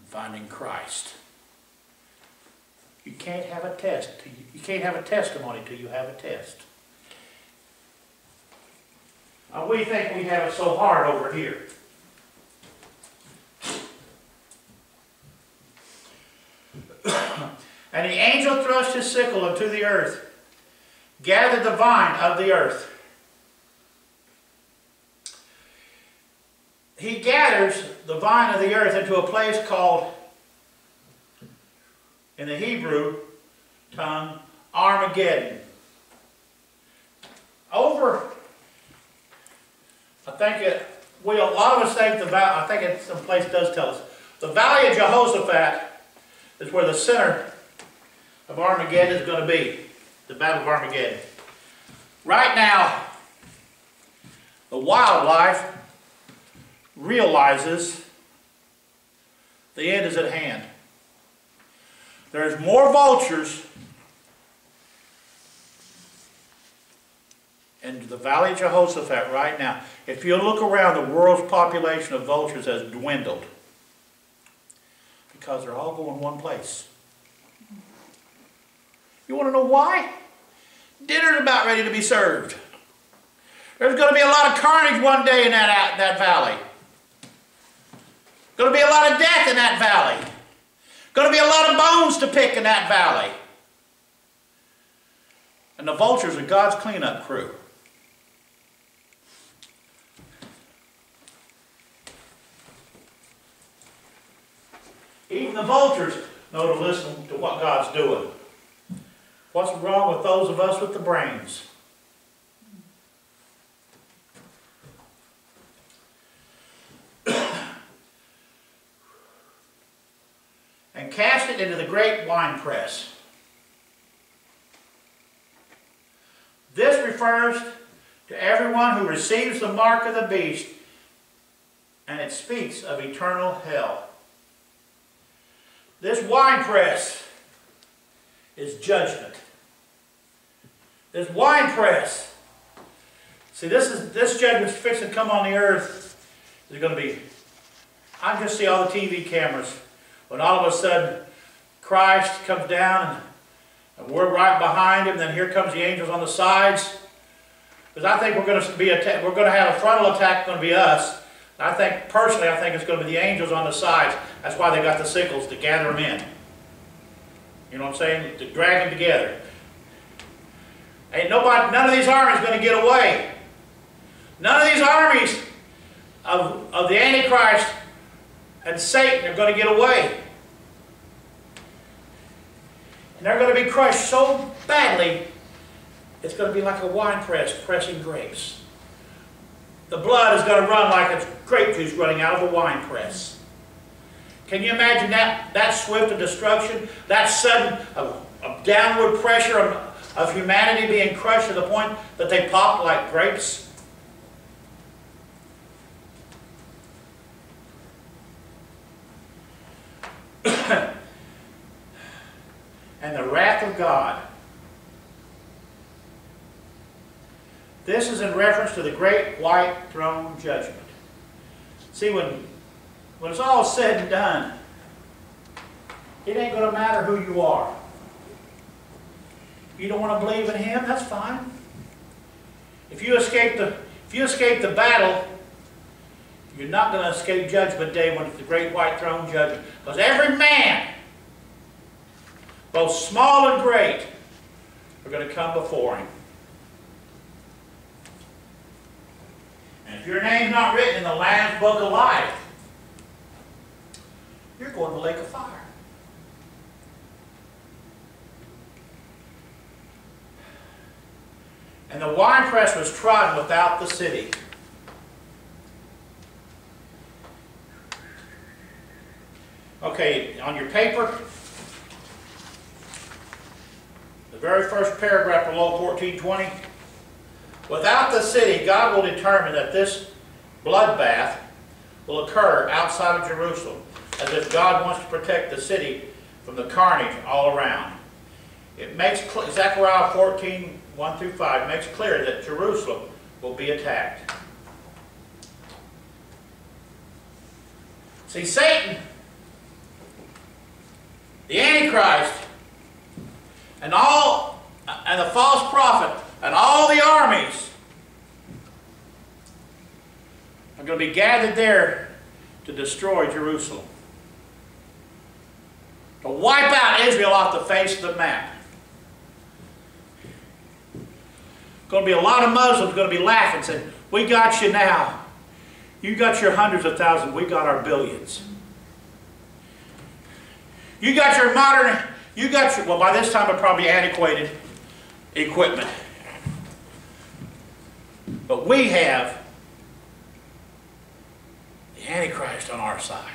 finding Christ. You can't have a test. You can't have a testimony till you have a test. We think we have it so hard over here. And the angel thrust his sickle into the earth, gathered the vine of the earth. He gathers the vine of the earth into a place called, in the Hebrew tongue, Armageddon. Over, I think a lot of us think I think it some place does tell us, the Valley of Jehoshaphat is where the center of Armageddon is going to be, the Battle of Armageddon. Right now, the wildlife realizes the end is at hand. There's more vultures in the Valley of Jehoshaphat right now. If you look around, the world's population of vultures has dwindled because they're all going one place. You want to know why? Dinner's about ready to be served. There's going to be a lot of carnage one day in that valley. Going to be a lot of death in that valley. Going to be a lot of bones to pick in that valley. And the vultures are God's cleanup crew. Even the vultures know to listen to what God's doing. What's wrong with those of us with the brains? And cast it into the great winepress. This refers to everyone who receives the mark of the beast, and it speaks of eternal hell. This winepress is judgment. This winepress. See, this judgment's fixing to come on the earth. There's going to be, I just see all the TV cameras. When all of a sudden Christ comes down and we're right behind him, then here comes the angels on the sides. Because I think we're going to have a frontal attack going to be us. I think, personally, I think it's going to be the angels on the sides. That's why they got the sickles, to gather them in. You know what I'm saying? To drag them together. Ain't nobody, none of these armies going to get away. None of these armies of the Antichrist and Satan are going to get away. And they're going to be crushed so badly, it's going to be like a wine press pressing grapes. The blood is going to run like it's grape juice running out of a wine press. Can you imagine that swift of destruction, that sudden downward pressure of humanity being crushed to the point that they pop like grapes? And the wrath of God. This is in reference to the great white throne judgment. See, when it's all said and done, it ain't going to matter who you are. You don't want to believe in him, that's fine. If you escape the battle, you're not going to escape judgment day when it's the great white throne judgment. Because every man, both small and great, are going to come before him. And if your name's not written in the Lamb's Book of Life, you're going to the lake of fire. And the winepress was trodden without the city. Okay, on your paper, the very first paragraph below 14:20. Without the city, God will determine that this bloodbath will occur outside of Jerusalem, as if God wants to protect the city from the carnage all around. It makes Zechariah 14:1-5 makes clear that Jerusalem will be attacked. See, Satan the Antichrist, and the false prophet, and all the armies are going to be gathered there to destroy Jerusalem, to wipe out Israel off the face of the map. Going to be a lot of Muslims going to be laughing, saying, "We got you now. You got your hundreds of thousands. We got our billions. You got your modern, well, by this time, probably antiquated equipment. But we have the Antichrist on our side.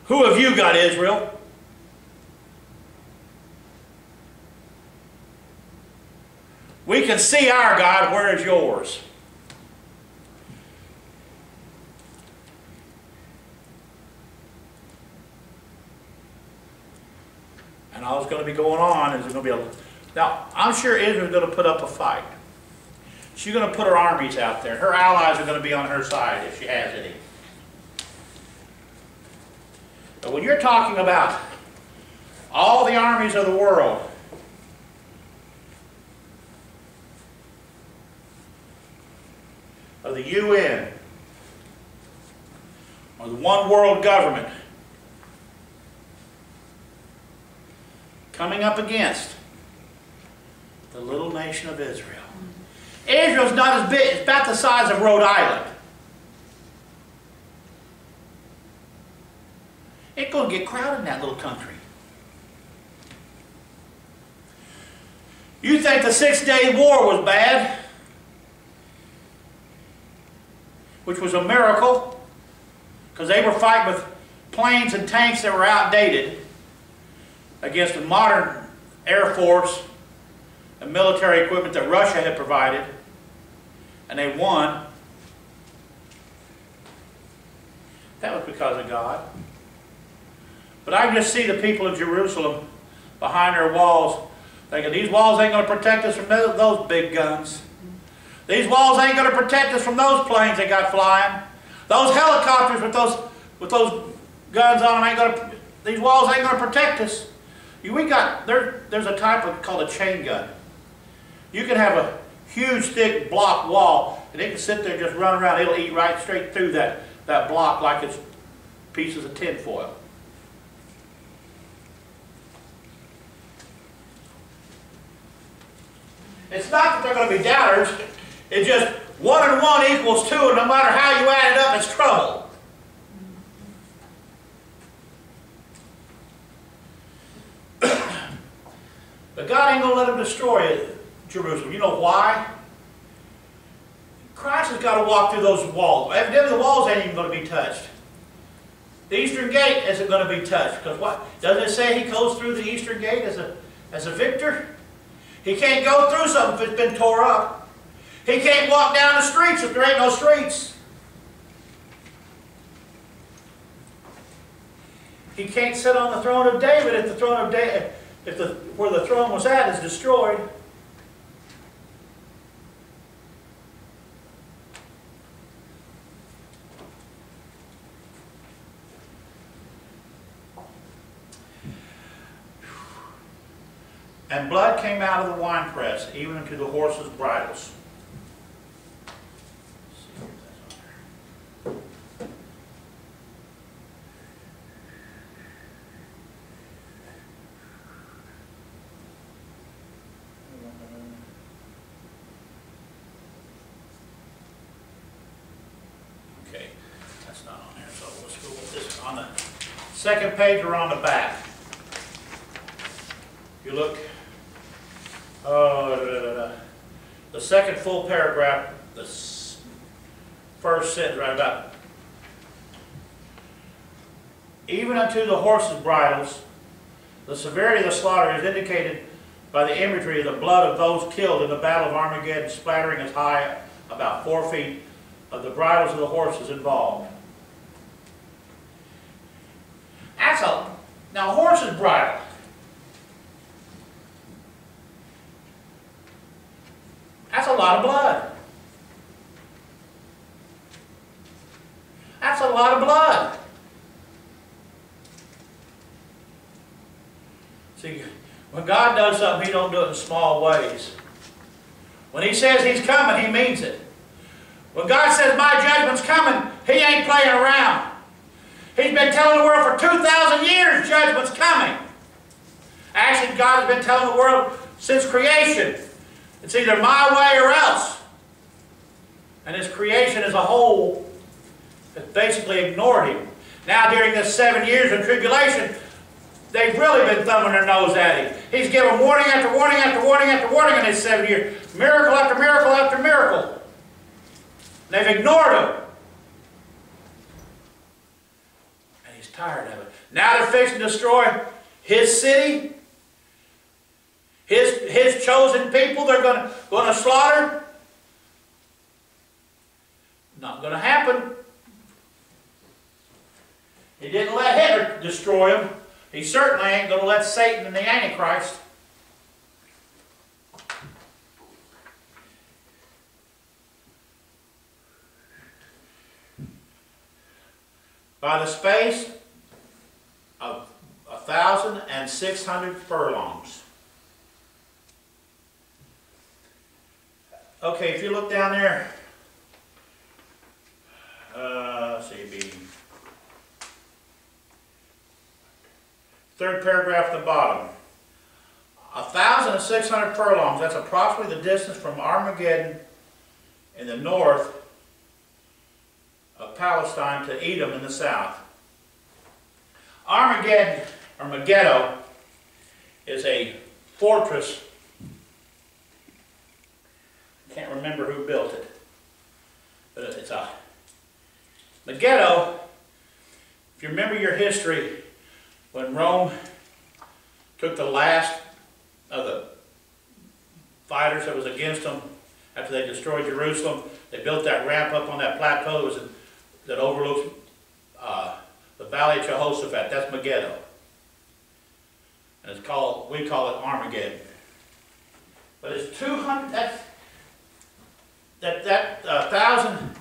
Who have you got, Israel?" We can see our God. Where is yours? And all that's going to be going on is there's going to be now, I'm sure Israel's going to put up a fight. She's going to put her armies out there. Her allies are going to be on her side if she has any. But when you're talking about all the armies of the world, of the UN, or the one world government, coming up against the little nation of Israel. Israel's not as big, it's about the size of Rhode Island. It's going to get crowded in that little country. You think the 6-Day War was bad, which was a miracle, because they were fighting with planes and tanks that were outdated against the modern Air Force and military equipment that Russia had provided, and they won. That was because of God. But I just see the people of Jerusalem behind their walls thinking, these walls ain't going to protect us from those big guns. These walls ain't going to protect us from those planes they got flying. Those helicopters with those guns on them ain't going to, these walls ain't going to protect us. There's a type called a chain gun. You can have a huge thick block wall and it can sit there and just run around. It'll eat right straight through that block like it's pieces of tin foil. It's not that they're going to be doubters. It's just 1 and 1 equals 2, and no matter how you add it up, it's trouble. But God ain't going to let them destroy Jerusalem. You know why? Christ has got to walk through those walls. Evidently the walls ain't even going to be touched. The eastern gate isn't going to be touched. Because what? Doesn't it say he goes through the eastern gate as a victor? He can't go through something if it's been tore up. He can't walk down the streets if there ain't no streets. He can't sit on the throne of David if the throne of David, where the throne was at is destroyed. And blood came out of the winepress, even into the horses' bridles. Okay, that's not on there, so let's go with this. On the second page or on the back. You look. The second full paragraph, the first sentence right about. Even unto the horses' bridles, the severity of the slaughter is indicated by the imagery of the blood of those killed in the battle of Armageddon splattering as high about 4 feet of the bridles of the horses involved. Now a horse's bridle. That's a lot of blood. That's a lot of blood. See, when God does something, He don't do it in small ways. When He says He's coming, He means it. When God says, my judgment's coming, He ain't playing around. He's been telling the world for 2,000 years, judgment's coming. Actually, God has been telling the world since creation. It's either my way or else. And His creation as a whole has basically ignored Him. Now, during this 7 years of tribulation, they've really been thumbing their nose at Him. He's given warning after warning after warning after warning in these 7 years. Miracle after miracle after miracle. And they've ignored Him. And He's tired of it. Now they're fixing to destroy His city. His chosen people they're going to slaughter. Not going to happen. He didn't let Hitler destroy them. He certainly ain't going to let Satan and the Antichrist. By the space of 1,600 furlongs. Okay, if you look down there, let's see, it'd be third paragraph at the bottom. 1,600 furlongs, that's approximately the distance from Armageddon in the north of Palestine to Edom in the south. Armageddon, or Megiddo, is a fortress. I can't remember who built it, but it's a Megiddo. If you remember your history, when Rome took the last of the fighters that was against them after they destroyed Jerusalem, they built that ramp up on that plateau that overlooks the Valley of Jehoshaphat. That's Megiddo. And it's called, we call it Armageddon. But it's 200, that 1,000,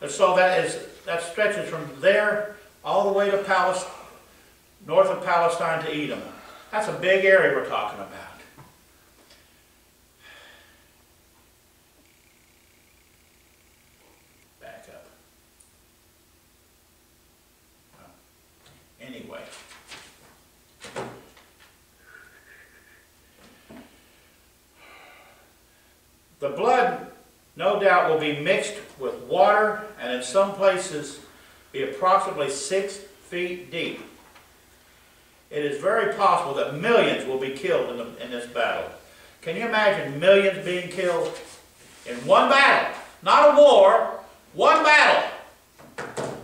so that stretches from there all the way to Palestine, north of Palestine to Edom. That's a big area we're talking about. Back up. Anyway. The blood, no doubt, will be mixed with water and in some places be approximately 6 feet deep. It is very possible that millions will be killed in this battle. Can you imagine millions being killed in one battle? Not a war, one battle.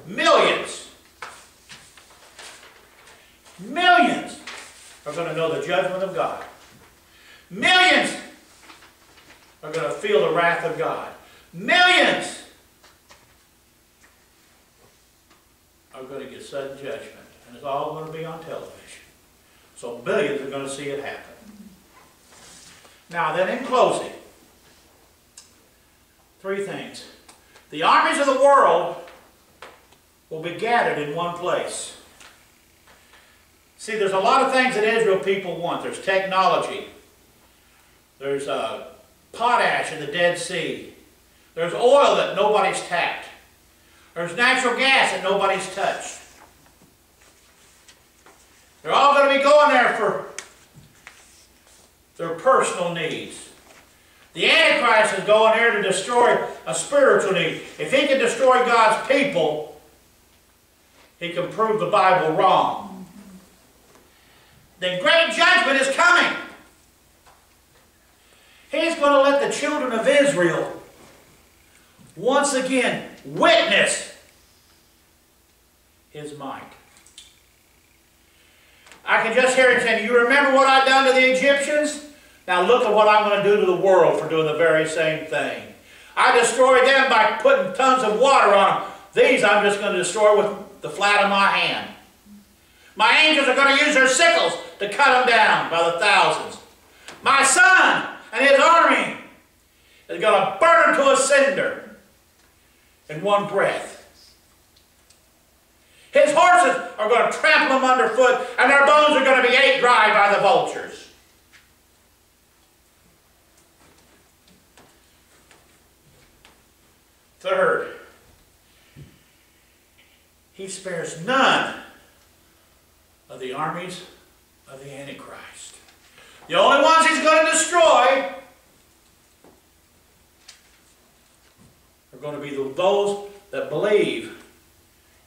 Millions. Millions are going to know the judgment of God. Millions are going to feel the wrath of God. Millions are going to get sudden judgment. And it's all going to be on television. So billions are going to see it happen. Now then, in closing, 3 things. The armies of the world will be gathered in one place. See, there's a lot of things that Israel people want. There's technology. There's potash in the Dead Sea. There's oil that nobody's tapped. There's natural gas that nobody's touched. They're all going to be going there for their personal needs. The Antichrist is going there to destroy a spiritual need. If he can destroy God's people, he can prove the Bible wrong. The great judgment is coming. He's going to let the children of Israel once again witness his might. I can just hear him saying, you remember what I've done to the Egyptians? Now look at what I'm going to do to the world for doing the very same thing. I destroyed them by putting tons of water on them. These I'm just going to destroy with the flat of my hand. My angels are going to use their sickles to cut them down by the thousands. My son and his army is going to burn to a cinder in one breath. His horses are going to trample them underfoot, and their bones are going to be ate dry by the vultures. Third, he spares none of the armies of the Antichrist. The only ones he's going to destroy are going to be those that believe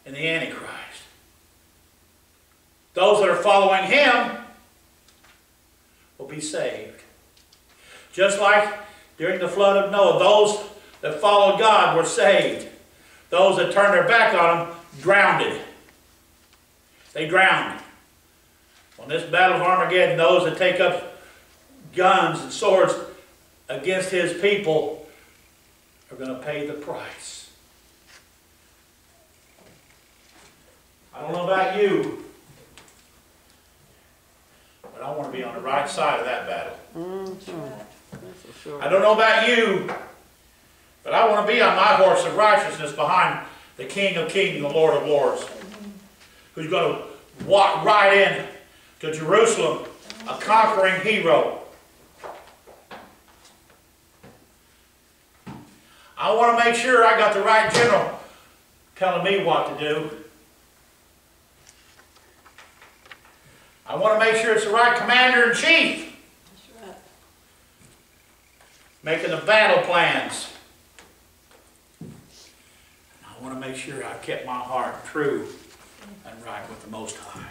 in the Antichrist. Those that are following him will be saved. Just like during the flood of Noah, those that followed God were saved. Those that turned their back on him drowned. They drowned. On this battle of Armageddon, those that take up guns and swords against his people are going to pay the price. I don't know about you, but I want to be on the right side of that battle. I don't know about you, but I want to be on my horse of righteousness behind the King of Kings, the Lord of Lords, who's going to walk right in to Jerusalem, a conquering hero. I want to make sure I got the right general telling me what to do. I want to make sure it's the right commander-in-chief. That's right. Making the battle plans. I want to make sure I kept my heart true and right with the Most High.